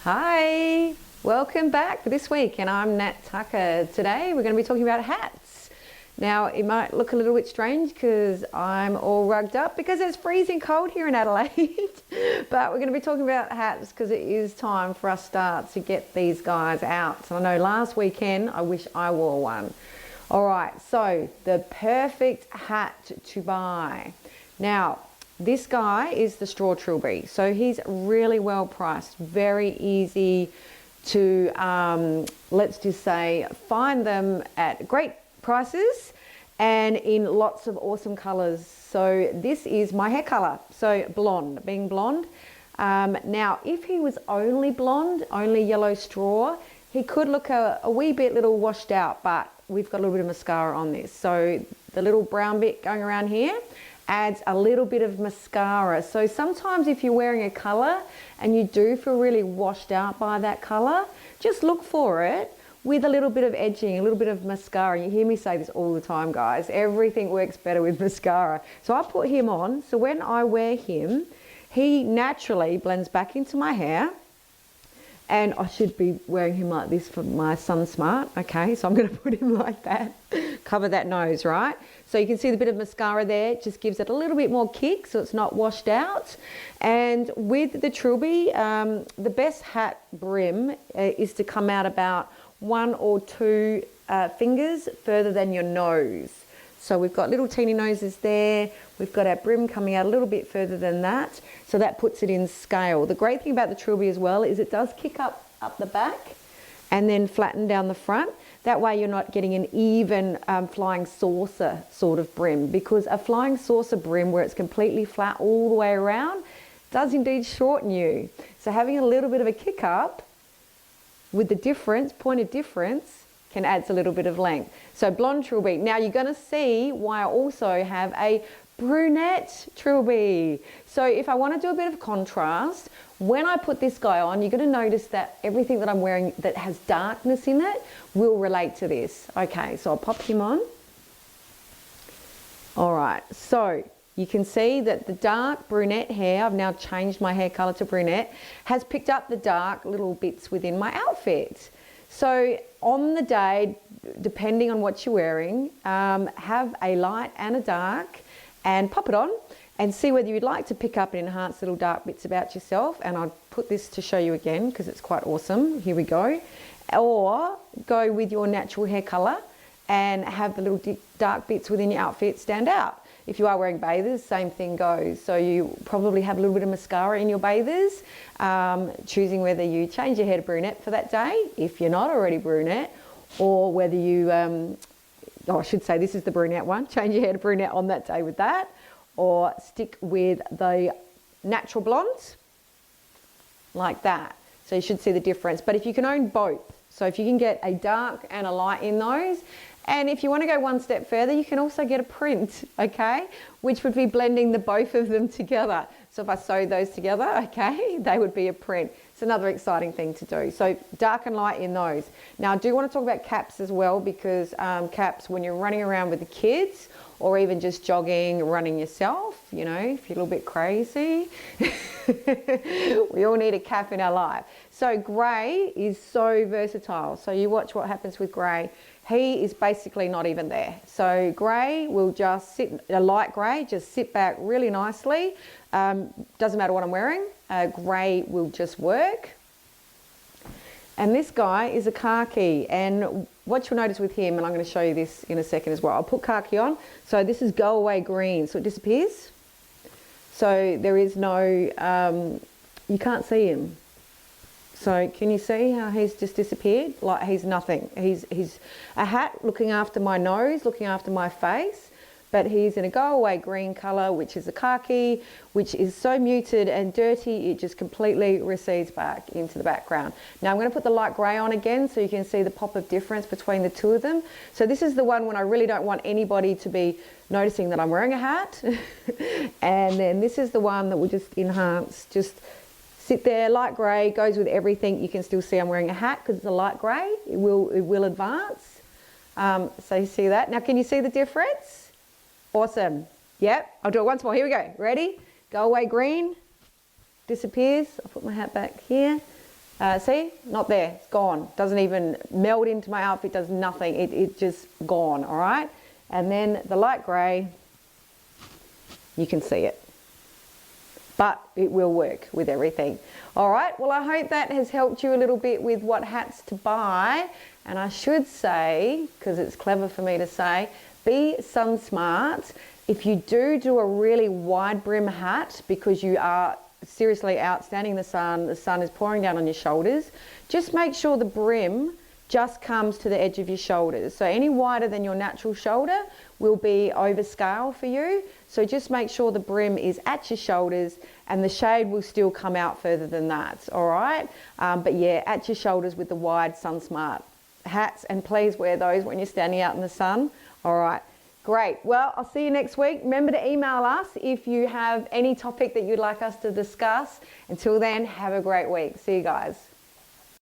Hi, welcome back for this week, and I'm Nat Tucker. Today we're going to be talking about hats. Now it might look a little bit strange because I'm all rugged up because it's freezing cold here in Adelaide, but we're going to be talking about hats because it is time for us start to get these guys out. So I know last weekend I wish I wore one. All right, so the perfect hat to buy. Now, this guy is the straw trilby, so he's really well priced, very easy to, let's just say, find them at great prices and in lots of awesome colours. So this is my hair colour, so blonde, being blonde. Now, if he was only blonde, only yellow straw, he could look a wee bit little washed out, but we've got a little bit of mascara on this. So the little brown bit going around here adds a little bit of mascara. So sometimes if you're wearing a colour and you do feel really washed out by that colour, just look for it with a little bit of edging, a little bit of mascara. You hear me say this all the time, guys. Everything works better with mascara. So I put him on, so when I wear him, he naturally blends back into my hair. And I should be wearing him like this for my Sun Smart. Okay, so I'm going to put him like that, cover that nose, right? So you can see the bit of mascara there, it just gives it a little bit more kick so it's not washed out. And with the trilby, the best hat brim is to come out about 1 or 2 fingers further than your nose. So we've got little teeny noses there. We've got our brim coming out a little bit further than that. So that puts it in scale. The great thing about the trilby as well is it does kick up the back and then flatten down the front. That way you're not getting an even flying saucer sort of brim, because a flying saucer brim where it's completely flat all the way around does indeed shorten you. So having a little bit of a kick up with the difference, pointed difference, can add a little bit of length. So blonde trilby. Now you're going to see why I also have a brunette trilby. So if I want to do a bit of contrast, when I put this guy on, you're going to notice that everything that I'm wearing that has darkness in it will relate to this. Okay, so I'll pop him on. All right, so you can see that the dark brunette hair, I've now changed my hair color to brunette, has picked up the dark little bits within my outfit. So on the day, depending on what you're wearing, have a light and a dark and pop it on and see whether you'd like to pick up and enhance little dark bits about yourself. And I'll put this to show you again because it's quite awesome. Here we go. Or go with your natural hair color and have the little dark bits within your outfit stand out. If you are wearing bathers, same thing goes. So you probably have a little bit of mascara in your bathers, choosing whether you change your hair to brunette for that day, if you're not already brunette, or whether you, I should say this is the brunette one, change your hair to brunette on that day with that, or stick with the natural blondes, like that. So you should see the difference. But if you can own both, so if you can get a dark and a light in those, and if you want to go one step further, you can also get a print, okay? Which would be blending the both of them together. So if I sewed those together, okay, they would be a print. It's another exciting thing to do. So dark and light in those. Now I do want to talk about caps as well, because caps, when you're running around with the kids or even just jogging, running yourself, you know, if you're a little bit crazy, we all need a cap in our life. So grey is so versatile. So you watch what happens with grey. He is basically not even there. So grey will just sit, a light grey, just sit back really nicely. Doesn't matter what I'm wearing, grey will just work. And this guy is a khaki, and what you'll notice with him, and I'm going to show you this in a second as well, I'll put khaki on. So this is go away green, so it disappears. So there is no, you can't see him. So can you see how he's just disappeared? Like he's nothing. He's a hat looking after my nose, looking after my face, but he's in a go away green color, which is a khaki, which is so muted and dirty, it just completely recedes back into the background. Now I'm going to put the light gray on again so you can see the pop of difference between the two of them. So this is the one when I really don't want anybody to be noticing that I'm wearing a hat. And then this is the one that will just enhance, just sit there, light grey, goes with everything. You can still see I'm wearing a hat because it's a light grey. It will advance. So you see that. Now can you see the difference? Awesome. Yep, I'll do it once more. Here we go. Ready? Go away green, disappears. I'll put my hat back here. See, not there, it's gone. Doesn't even meld into my outfit, does nothing. It just gone, all right? And then the light grey, you can see it. But it will work with everything. All right, well, I hope that has helped you a little bit with what hats to buy. And I should say, because it's clever for me to say, be sun smart. If you do a really wide brim hat because you are seriously outstanding in the sun is pouring down on your shoulders, just make sure the brim just comes to the edge of your shoulders. So any wider than your natural shoulder will be over scale for you. So just make sure the brim is at your shoulders and the shade will still come out further than that, all right? But yeah, at your shoulders with the wide sun smart hats, and please wear those when you're standing out in the sun, all right? Great, well, I'll see you next week. Remember to email us if you have any topic that you'd like us to discuss. Until then, have a great week. See you guys.